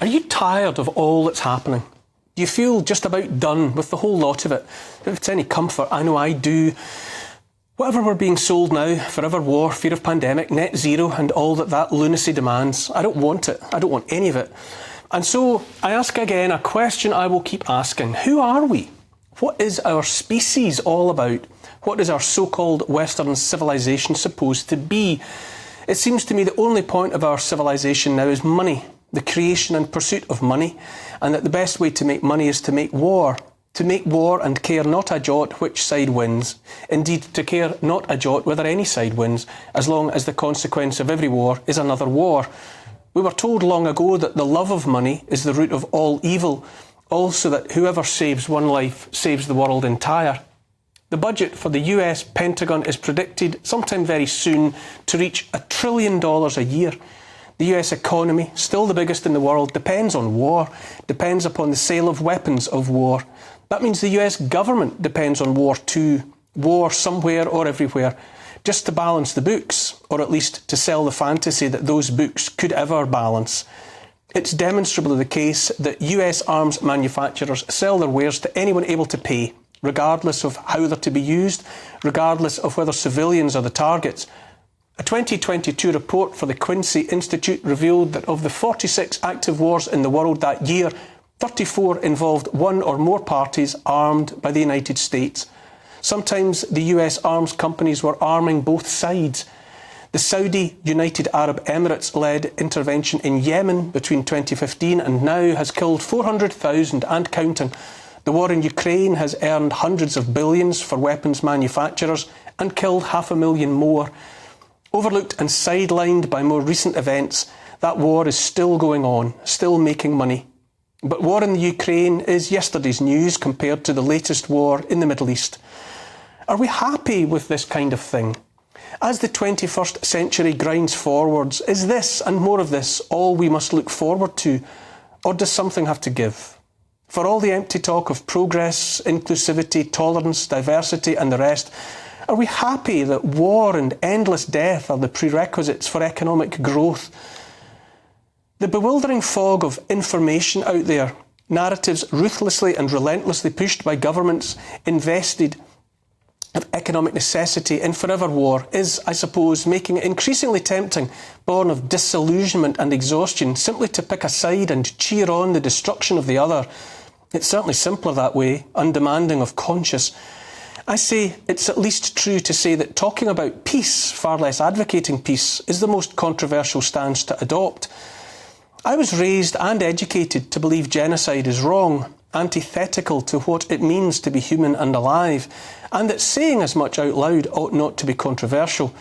Are you tired of all that's happening? Do you feel just about done with the whole lot of it? If it's any comfort, I know I do. Whatever we're being sold now, forever war, fear of pandemic, net zero and all that lunacy demands, I don't want it. I don't want any of it. And so I ask again a question I will keep asking. Who are we? What is our species all about? What is our so-called Western civilization supposed to be? It seems to me the only point of our civilization now is money, the creation and pursuit of money, and that the best way to make money is to make war. To make war and care not a jot which side wins. Indeed, to care not a jot whether any side wins, as long as the consequence of every war is another war. We were told long ago that the love of money is the root of all evil, also that whoever saves one life saves the world entire. The budget for the US Pentagon is predicted sometime very soon to reach $1 trillion a year. The US economy, still the biggest in the world, depends on war, depends upon the sale of weapons of war. That means the US government depends on war too, war somewhere or everywhere, just to balance the books, or at least to sell the fantasy that those books could ever balance. It's demonstrably the case that US arms manufacturers sell their wares to anyone able to pay, regardless of how they're to be used, regardless of whether civilians are the targets. A 2022 report for the Quincy Institute revealed that of the 46 active wars in the world that year, 34 involved one or more parties armed by the United States. Sometimes the US arms companies were arming both sides. The Saudi United Arab Emirates-led intervention in Yemen between 2015 and now has killed 400,000 and counting. The war in Ukraine has earned hundreds of billions for weapons manufacturers and killed 500,000 more. Overlooked and sidelined by more recent events, that war is still going on, still making money. But war in the Ukraine is yesterday's news compared to the latest war in the Middle East. Are we happy with this kind of thing? As the 21st century grinds forwards, is this and more of this all we must look forward to? Or does something have to give? For all the empty talk of progress, inclusivity, tolerance, diversity and the rest, are we happy that war and endless death are the prerequisites for economic growth? The bewildering fog of information out there, narratives ruthlessly and relentlessly pushed by governments invested of economic necessity in forever war is, I suppose, making it increasingly tempting, born of disillusionment and exhaustion, simply to pick a side and cheer on the destruction of the other. It's certainly simpler that way, undemanding of conscience. I say it's at least true to say that talking about peace, far less advocating peace, is the most controversial stance to adopt. I was raised and educated to believe genocide is wrong, antithetical to what it means to be human and alive, and that saying as much out loud ought not to be controversial.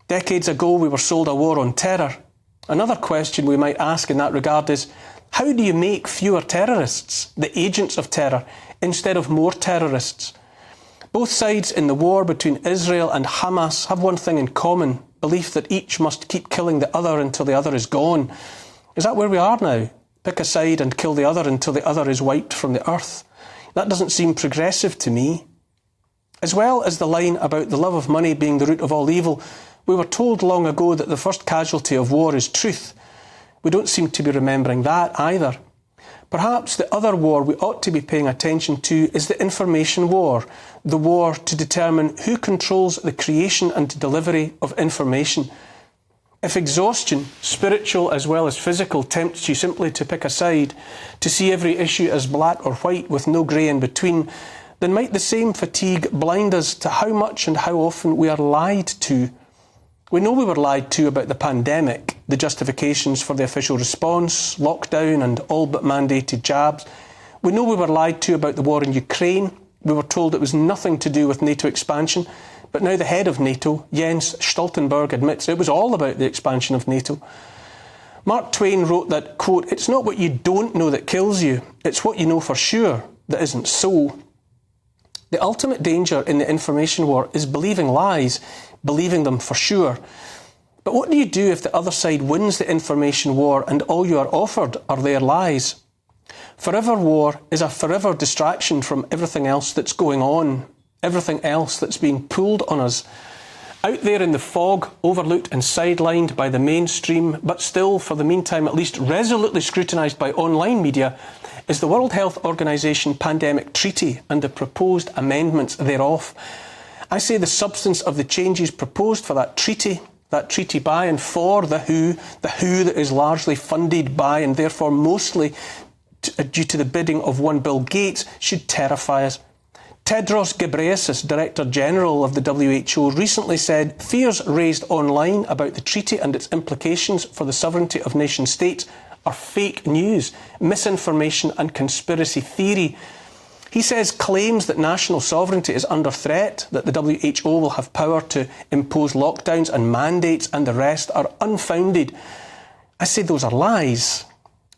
Decades ago we were sold a war on terror. Another question we might ask in that regard is, how do you make fewer terrorists, the agents of terror, instead of more terrorists? Both sides in the war between Israel and Hamas have one thing in common, belief that each must keep killing the other until the other is gone. Is that where we are now? Pick a side and kill the other until the other is wiped from the earth? That doesn't seem progressive to me. As well as the line about the love of money being the root of all evil, we were told long ago that the first casualty of war is truth. We don't seem to be remembering that either. Perhaps the other war we ought to be paying attention to is the information war, the war to determine who controls the creation and delivery of information. If exhaustion, spiritual as well as physical, tempts you simply to pick a side, to see every issue as black or white with no grey in between, then might the same fatigue blind us to how much and how often we are lied to? We know we were lied to about the pandemic, the justifications for the official response, lockdown and all but mandated jabs. We know we were lied to about the war in Ukraine. We were told it was nothing to do with NATO expansion. But now the head of NATO, Jens Stoltenberg, admits it was all about the expansion of NATO. Mark Twain wrote that, quote, "It's not what you don't know that kills you, it's what you know for sure that isn't so." The ultimate danger in the information war is believing lies, believing them for sure. But what do you do if the other side wins the information war and all you are offered are their lies? Forever war is a forever distraction from everything else that's going on, everything else that's being pulled on us. Out there in the fog, overlooked and sidelined by the mainstream, but still, for the meantime, at least resolutely scrutinised by online media, is the World Health Organization Pandemic Treaty and the proposed amendments thereof. I say the substance of the changes proposed for that treaty by and for the WHO that is largely funded by and therefore mostly due to the bidding of one Bill Gates, should terrify us. Tedros Ghebreyesus, Director General of the WHO, recently said fears raised online about the treaty and its implications for the sovereignty of nation states are fake news, misinformation and conspiracy theory. He says claims that national sovereignty is under threat, that the WHO will have power to impose lockdowns and mandates and the rest are unfounded. I say those are lies.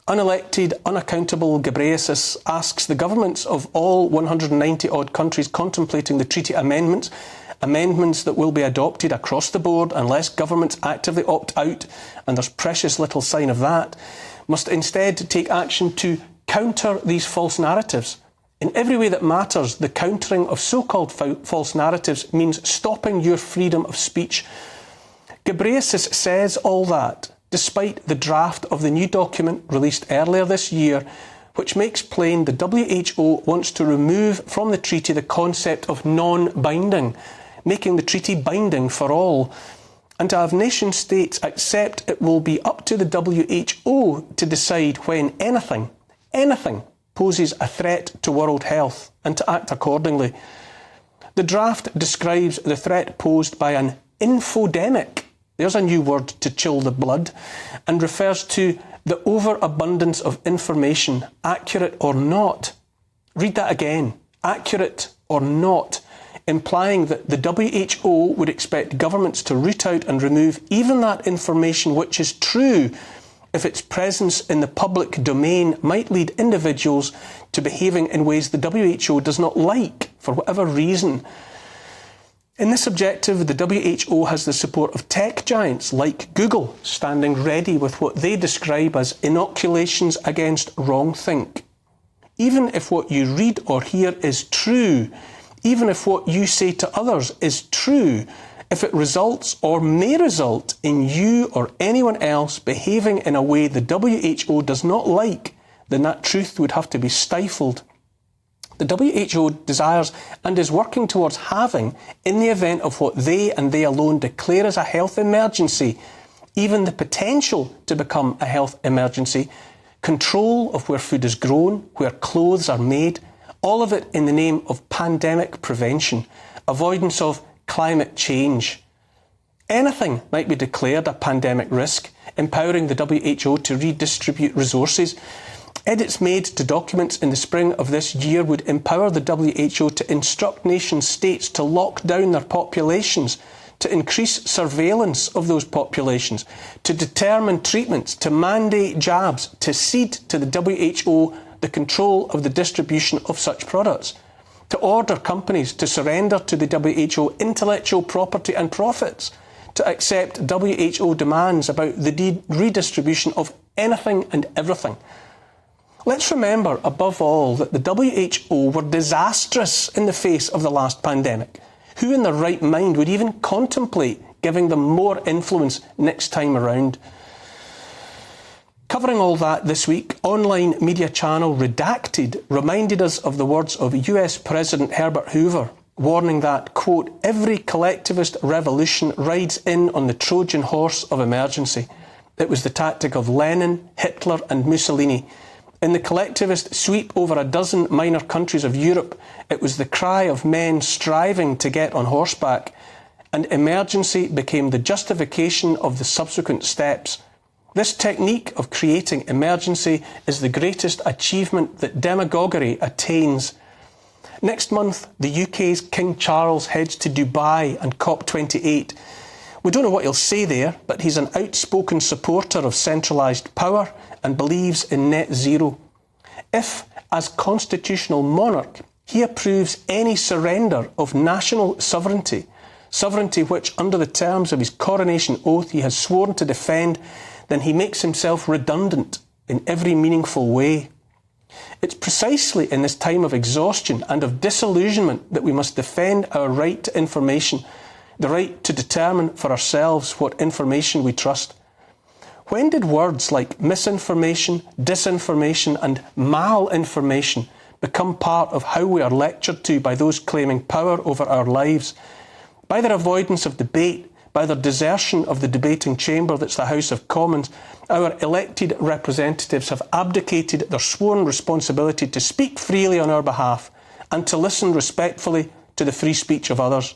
Unelected, unaccountable Ghebreyesus asks the governments of all 190-odd countries contemplating the treaty amendments that will be adopted across the board unless governments actively opt out, and there's precious little sign of that, must instead take action to counter these false narratives. In every way that matters, the countering of so-called false narratives means stopping your freedom of speech. Ghebreyesus says all that, despite the draft of the new document released earlier this year, which makes plain the WHO wants to remove from the treaty the concept of non-binding, making the treaty binding for all, and to have nation states accept it will be up to the WHO to decide when anything poses a threat to world health and to act accordingly. The draft describes the threat posed by an infodemic. There's a new word to chill the blood, and refers to the overabundance of information, accurate or not. Read that again, accurate or not, implying that the WHO would expect governments to root out and remove even that information which is true if its presence in the public domain might lead individuals to behaving in ways the WHO does not like for whatever reason. In this objective, the WHO has the support of tech giants like Google, standing ready with what they describe as inoculations against wrongthink. Even if what you read or hear is true, even if what you say to others is true, if it results or may result in you or anyone else behaving in a way the WHO does not like, then that truth would have to be stifled. The WHO desires and is working towards having, in the event of what they and they alone declare as a health emergency, even the potential to become a health emergency, control of where food is grown, where clothes are made, all of it in the name of pandemic prevention, avoidance of climate change. Anything might be declared a pandemic risk, empowering the WHO to redistribute resources. Edits made to documents in the spring of this year would empower the WHO to instruct nation states to lock down their populations, to increase surveillance of those populations, to determine treatments, to mandate jabs, to cede to the WHO the control of the distribution of such products, to order companies to surrender to the WHO intellectual property and profits, to accept WHO demands about the redistribution of anything and everything. Let's remember, above all, that the WHO were disastrous in the face of the last pandemic. Who in their right mind would even contemplate giving them more influence next time around? Covering all that this week, online media channel Redacted reminded us of the words of US President Herbert Hoover, warning that, quote, every collectivist revolution rides in on the Trojan horse of emergency. It was the tactic of Lenin, Hitler and Mussolini. In the collectivist sweep over a dozen minor countries of Europe, it was the cry of men striving to get on horseback, and emergency became the justification of the subsequent steps. This technique of creating emergency is the greatest achievement that demagoguery attains. Next month, the UK's King Charles heads to Dubai and COP28. We don't know what he'll say there, but he's an outspoken supporter of centralised power and believes in net zero. If, as constitutional monarch, he approves any surrender of national sovereignty which, under the terms of his coronation oath, he has sworn to defend, then he makes himself redundant in every meaningful way. It's precisely in this time of exhaustion and of disillusionment that we must defend our right to information, the right to determine for ourselves what information we trust. When did words like misinformation, disinformation and malinformation become part of how we are lectured to by those claiming power over our lives? By their avoidance of debate, by their desertion of the debating chamber that's the House of Commons, our elected representatives have abdicated their sworn responsibility to speak freely on our behalf and to listen respectfully to the free speech of others.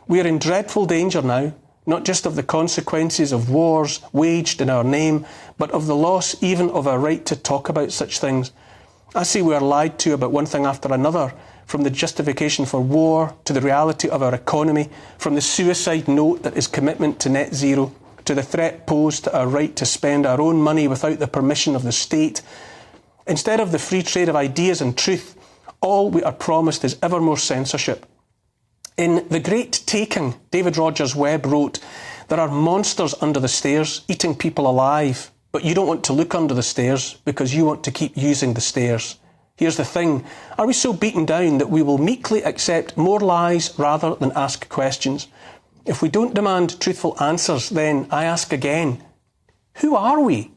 We are in dreadful danger now, not just of the consequences of wars waged in our name, but of the loss even of our right to talk about such things. I see we are lied to about one thing after another, from the justification for war to the reality of our economy, from the suicide note that is commitment to net zero, to the threat posed to our right to spend our own money without the permission of the state. Instead of the free trade of ideas and truth, all we are promised is ever more censorship. In The Great Taking, David Rogers Webb wrote, "There are monsters under the stairs eating people alive, but you don't want to look under the stairs because you want to keep using the stairs." Here's the thing, are we so beaten down that we will meekly accept more lies rather than ask questions? If we don't demand truthful answers, then I ask again, who are we?